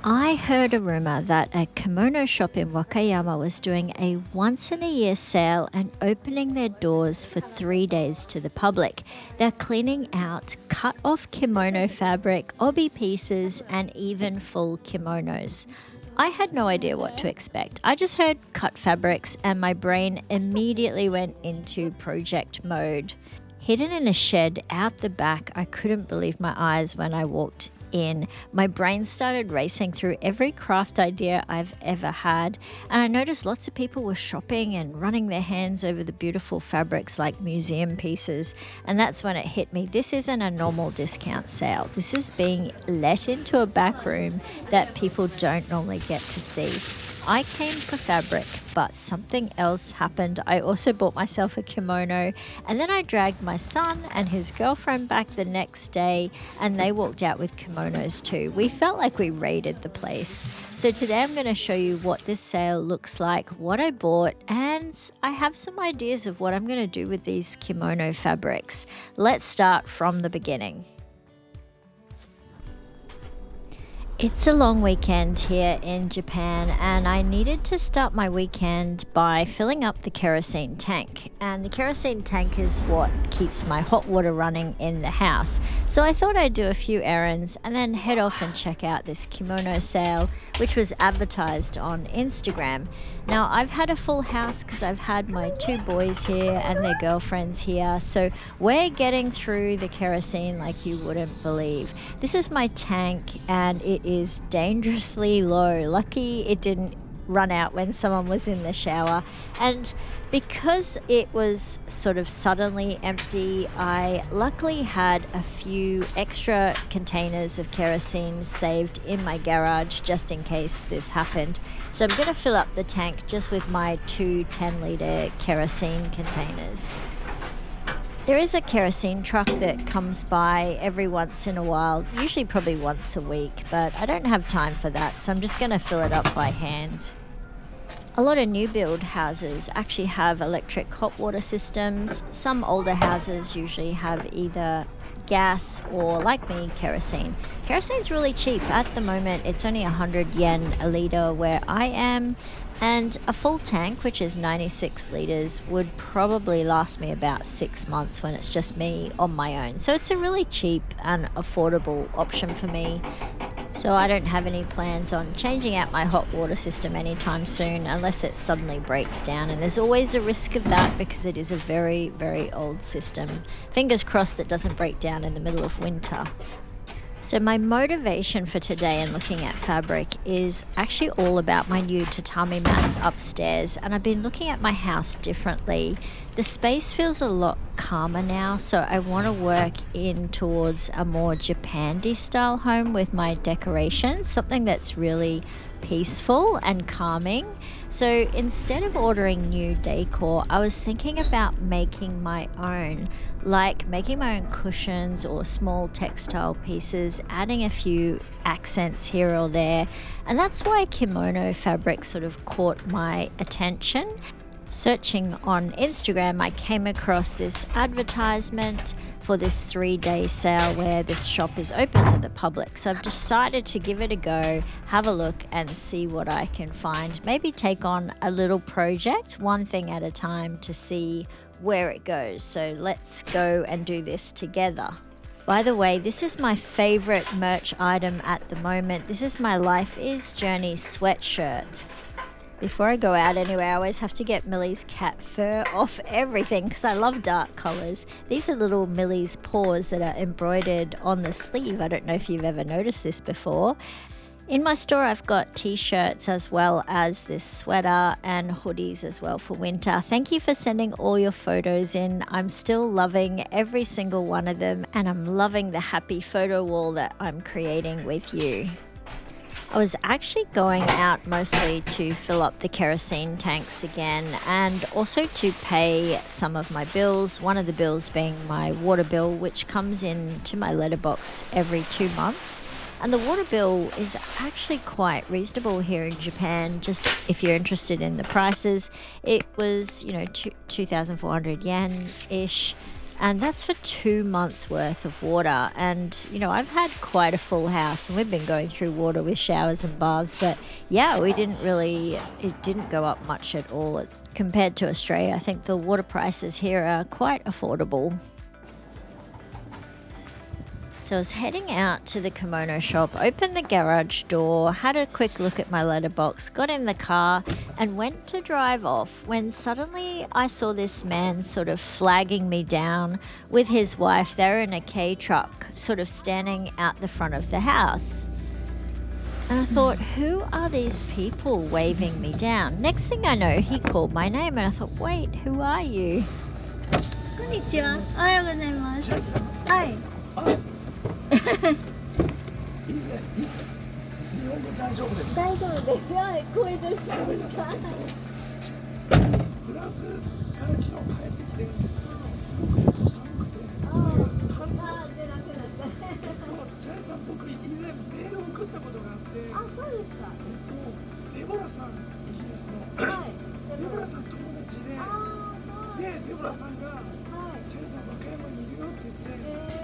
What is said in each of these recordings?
I heard a rumor that a kimono shop in Wakayama was doing a once in a year sale and opening their doors for 3 days to the public. They're cleaning out cut off kimono fabric, obi pieces, and even full kimonos. I had no idea what to expect. I just heard cut fabrics and my brain immediately went into project mode. Hidden in a shed out the back, I couldn't believe my eyes when I walked in. My brain started racing through every craft idea I've ever had, and I noticed lots of people were shopping and running their hands over the beautiful fabrics like museum pieces. And that's when it hit me. This isn't a normal discount sale. This is being let into a back room that people don't normally get to see. I came for fabric, but something else happened. I also bought myself a kimono, and then I dragged my son and his girlfriend back the next day, and they walked out with kimonos too. We felt like we raided the place. So today I'm going to show you what this sale looks like, what I bought, and I have some ideas of what I'm going to do with these kimono fabrics. Let's start from the beginning. It's a long weekend here in Japan, and I needed to start my weekend by filling up the kerosene tank. And the kerosene tank is what keeps my hot water running in the house. So I thought I'd do a few errands and then head off and check out this kimono sale, which was advertised on Instagram. Now, I've had a full house because I've had my two boys here and their girlfriends here. So we're getting through the kerosene like you wouldn't believe. This is my tank, and it is dangerously low. Lucky it didn't run out when someone was in the shower. And because it was sort of suddenly empty, I luckily had a few extra containers of kerosene saved in my garage just in case this happened. So I'm going to fill up the tank just with my two 10-litre kerosene containers. There is a kerosene truck that comes by every once in a while, usually probably once a week, but I don't have time for that, so I'm just going to fill it up by hand. A lot of new build houses actually have electric hot water systems. Some older houses usually have either gas or, like me, kerosene. Kerosene's really cheap. At the moment, it's only 100 yen a litre where I am. And a full tank, which is 96 litres, would probably last me about 6 months when it's just me on my own. So it's a really cheap and affordable option for me. So I don't have any plans on changing out my hot water system anytime soon unless it suddenly breaks down. And there's always a risk of that because it is a very, very old system. Fingers crossed it doesn't break down in the middle of winter. So my motivation for today and looking at fabric is actually all about my new tatami mats upstairs, and I've been looking at my house differently. The space feels a lot calmer now, so I want to work in towards a more Japandi-style home with my decorations, something that's really peaceful and calming. So instead of ordering new decor, I was thinking about making my own, like making my own cushions or small textile pieces, adding a few accents here or there. And that's why kimono fabric sort of caught my attention. Searching on Instagram, I came across this advertisement for this 3-day sale where this shop is open to the public. So I've decided to give it a go, have a look and see what I can find. Maybe take on a little project, one thing at a time, to see where it goes. So let's go and do this together. By the way, this is my favorite merch item at the moment. This is my Life is Journey sweatshirt. Before I go out anywhere, I always have to get Millie's cat fur off everything because I love dark colours. These are little Millie's paws that are embroidered on the sleeve. I don't know if you've ever noticed this before. In my store, I've got t-shirts as well as this sweater and hoodies as well for winter. Thank you for sending all your photos in. I'm still loving every single one of them, and I'm loving the happy photo wall that I'm creating with you. I was actually going out mostly to fill up the kerosene tanks again and also to pay some of my bills, one of the bills being my water bill, which comes in to my letterbox every 2 months. And the water bill is actually quite reasonable here in Japan. Just if you're interested in the prices, it was, 2,400 yen-ish. and that's for 2 months worth of water. And I've had quite a full house, and we've been going through water with showers and baths, but yeah, it didn't go up much at all compared to Australia. I think the water prices here are quite affordable. So I was heading out to the kimono shop, opened the garage door, had a quick look at my letterbox, got in the car and went to drive off when suddenly I saw this man sort of flagging me down with his wife. They're in a K truck, sort of standing out the front of the house. And I thought, who are these people waving me down? Next thing I know, he called my name and I thought, wait, who are you? Konnichiwa. Ohayou gozaimasu. Hi. 以前日本語大丈夫ですか？大丈夫です。はい、声出してください。フランスから昨日帰ってきて、すごく寒くて、半袖。チャイさん、僕以前メールを送ったことがあって、あ、そうですか。デボラさん、イギリスの、はい。デボラさん友達で、デボラさんが、チャイさん和歌山にいるよって言って。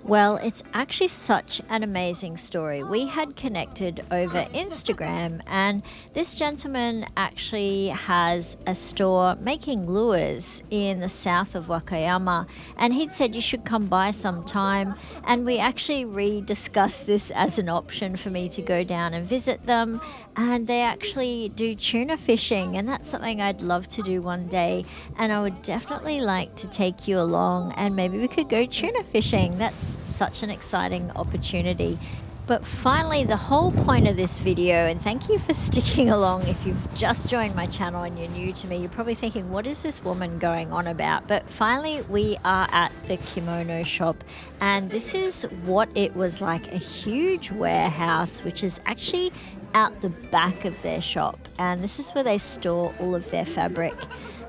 Well, it's actually such an amazing story. We had connected over Instagram, and this gentleman actually has a store making lures in the south of Wakayama, and he'd said you should come by sometime, and we actually rediscussed this as an option for me to go down and visit them. And they actually do tuna fishing, and that's something I'd love to do one day, and I would definitely like to take you along, and maybe we could go tuna fishing. That's such an exciting opportunity. But finally, the whole point of this video, and thank you for sticking along if you've just joined my channel and you're new to me, you're probably thinking, what is this woman going on about? But finally, we are at the kimono shop, and this is what it was like, a huge warehouse, which is actually out the back of their shop. And this is where they store all of their fabric.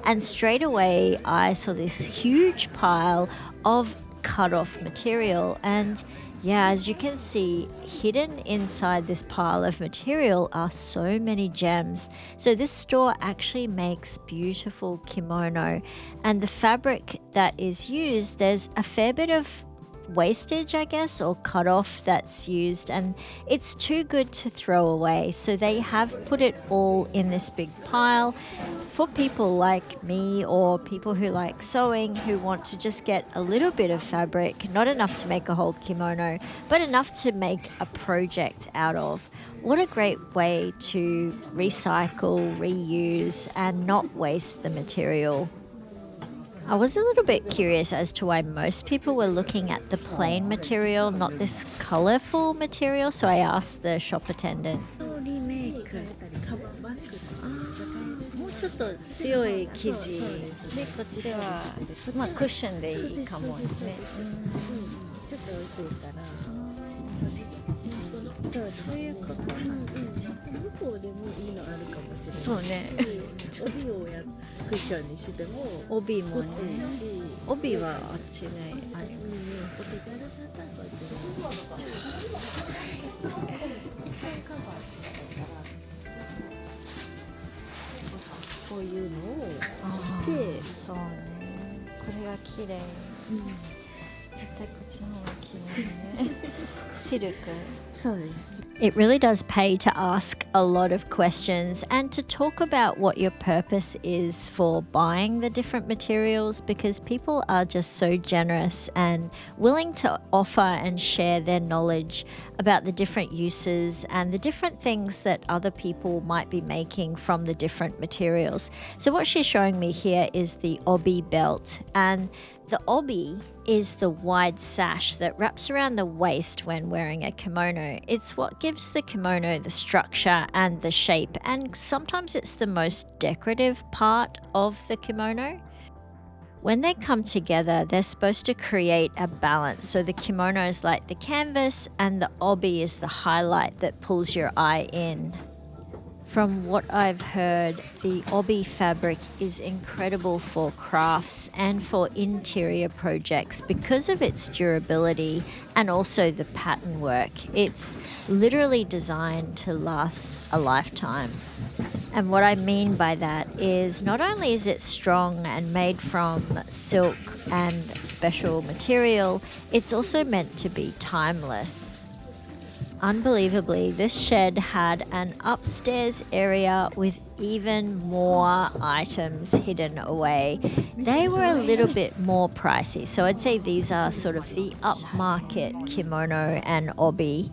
And straight away, I saw this huge pile of cut off material, and yeah, as you can see, hidden inside this pile of material are so many gems. So this store actually makes beautiful kimono, and the fabric that is used, there's a fair bit of wastage, I guess, or cut off that's used, and it's too good to throw away. So they have put it all in this big pile for people like me or people who like sewing, who want to just get a little bit of fabric, not enough to make a whole kimono, but enough to make a project out of. What a great way to recycle, reuse, and not waste the material. I was a little bit curious as to why most people were looking at the plain material, not this colorful material, so I asked the shop attendant. もうちょっと強い生地で、こっちはまあクッションでいいかもですね。ちょっと薄いから。そういうこと。向こうでもいいのあるかもしれない。そうね。帯をクッションにしても帯もね。帯はあっちにあります。お手軽さだとこういうのを着て、そうね。これが綺麗。絶対こっちの方が綺麗ね。シルク。そうです。It really does pay to ask a lot of questions and to talk about what your purpose is for buying the different materials, because people are just so generous and willing to offer and share their knowledge about the different uses and the different things that other people might be making from the different materials. So what she's showing me here is the obi belt, and the obi is the wide sash that wraps around the waist when wearing a kimono. It's what gives the kimono the structure and the shape, and sometimes it's the most decorative part of the kimono. When they come together, they're supposed to create a balance. So the kimono is like the canvas and the obi is the highlight that pulls your eye in. From what I've heard, the obi fabric is incredible for crafts and for interior projects because of its durability and also the pattern work. It's literally designed to last a lifetime. And what I mean by that is not only is it strong and made from silk and special material, it's also meant to be timeless. Unbelievably, this shed had an upstairs area with even more items hidden away. They were a little bit more pricey, so I'd say these are sort of the upmarket kimono and obi.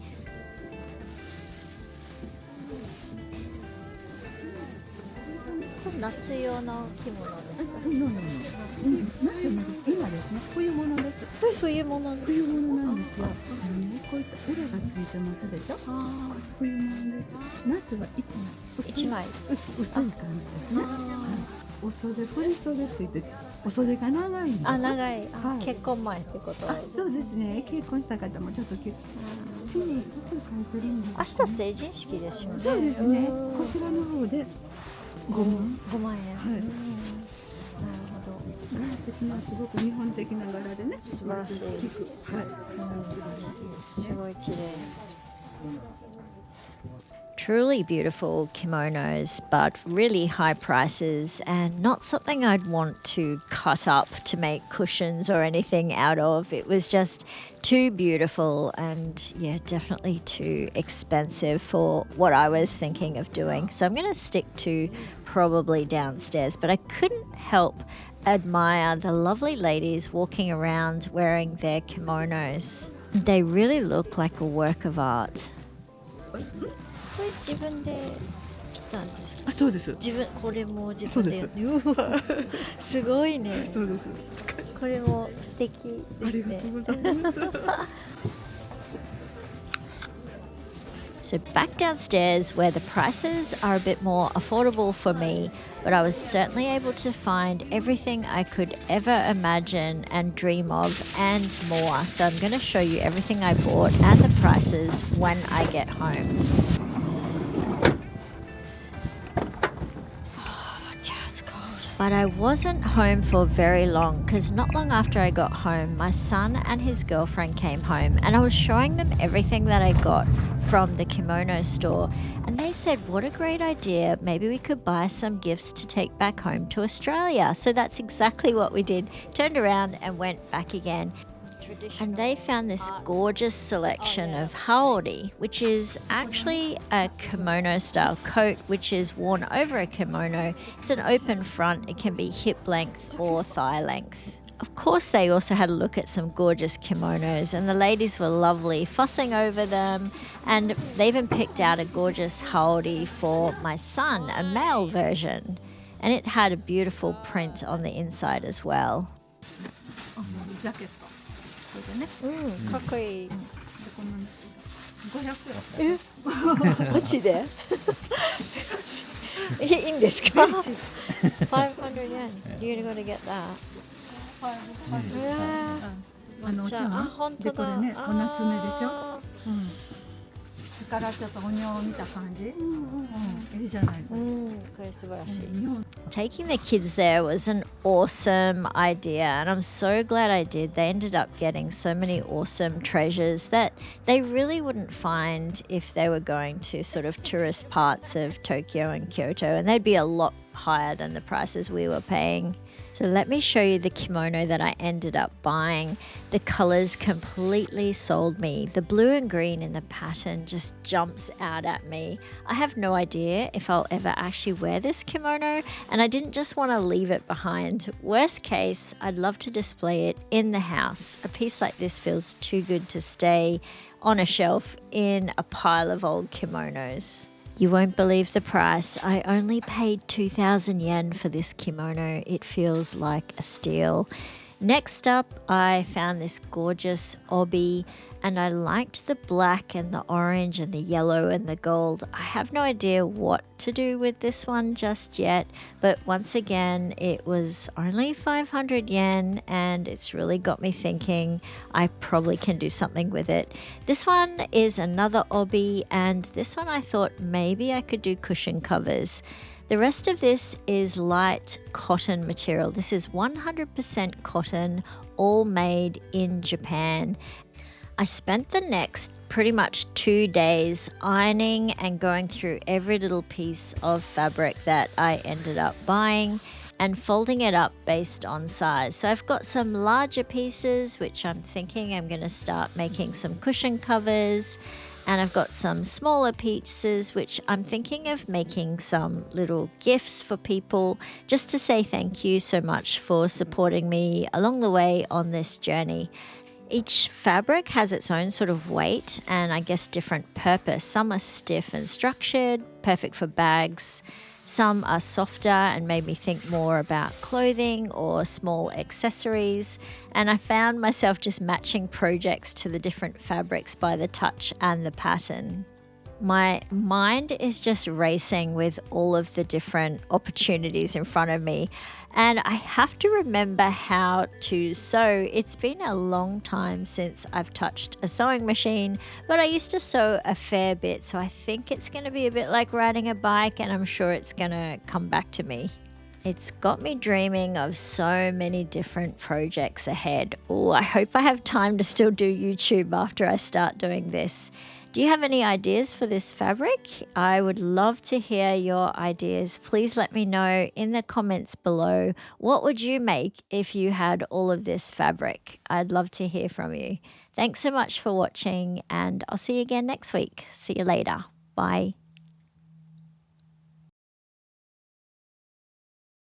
Truly beautiful kimonos, but really high prices and not something I'd want to cut up to make cushions or anything out of. It was just too beautiful and yeah, definitely too expensive for what I was thinking of doing. So I'm going to stick to probably downstairs, but I couldn't help admire the lovely ladies walking around wearing their kimonos. They really look like a work of art. これ自分で来たんですか？そうです。これも自分でやって。うわ、すごいね。そうです。これも素敵ですね。ありがとうございます。So back downstairs where the prices are a bit more affordable for me, but I was certainly able to find everything I could ever imagine and dream of and more. So I'm going to show you everything I bought and the prices when I get home. But I wasn't home for very long because not long after I got home, my son and his girlfriend came home and I was showing them everything that I got from the kimono store. And they said, what a great idea. Maybe we could buy some gifts to take back home to Australia. So that's exactly what we did. Turned around and went back again. And they found this gorgeous selection of haori, which is actually a kimono style coat which is worn over a kimono. It's an open front. It can be hip length or thigh length. Of course, they also had a look at some gorgeous kimonos and the ladies were lovely, fussing over them, and they even picked out a gorgeous haori for my son, a male version, and it had a beautiful print on the inside as well. かっこいい。500円。え？マジで？いいんですか？500 yen. You're gonna get that. お茶碗でこれね、お夏目でしょ。からちょっとお庭を見た感じ。いいじゃない。これ素晴らしい。Taking the kids there was an awesome idea, and I'm so glad I did. They ended up getting so many awesome treasures that they really wouldn't find if they were going to sort of tourist parts of Tokyo and Kyoto, and they'd be a lot higher than the prices we were paying. So let me show you the kimono that I ended up buying. The colors completely sold me. The blue and green in the pattern just jumps out at me. I have no idea if I'll ever actually wear this kimono, and I didn't just want to leave it behind. Worst case, I'd love to display it in the house. A piece like this feels too good to stay on a shelf in a pile of old kimonos. You won't believe the price. I only paid 2,000 yen for this kimono. It feels like a steal. Next up, I found this gorgeous obi, and I liked the black and the orange and the yellow and the gold. I have no idea what to do with this one just yet, but once again, it was only 500 yen, and it's really got me thinking I probably can do something with it. This one is another obi, and this one I thought maybe I could do cushion covers. The rest of this is light cotton material. This is 100% cotton, all made in Japan. I spent the next pretty much 2 days ironing and going through every little piece of fabric that I ended up buying and folding it up based on size. So I've got some larger pieces, which I'm thinking I'm going to start making some cushion covers. And I've got some smaller pieces, which I'm thinking of making some little gifts for people, just to say thank you so much for supporting me along the way on this journey. Each fabric has its own sort of weight and I guess different purpose. Some are stiff and structured, perfect for bags. Some are softer and made me think more about clothing or small accessories. And I found myself just matching projects to the different fabrics by the touch and the pattern. My mind is just racing with all of the different opportunities in front of me. And I have to remember how to sew. It's been a long time since I've touched a sewing machine, but I used to sew a fair bit. So I think it's going to be a bit like riding a bike, and I'm sure it's going to come back to me. It's got me dreaming of so many different projects ahead. Oh, I hope I have time to still do YouTube after I start doing this. Do you have any ideas for this fabric? I would love to hear your ideas. Please let me know in the comments below. What would you make if you had all of this fabric? I'd love to hear from you. Thanks so much for watching, and I'll see you again next week. See you later. Bye.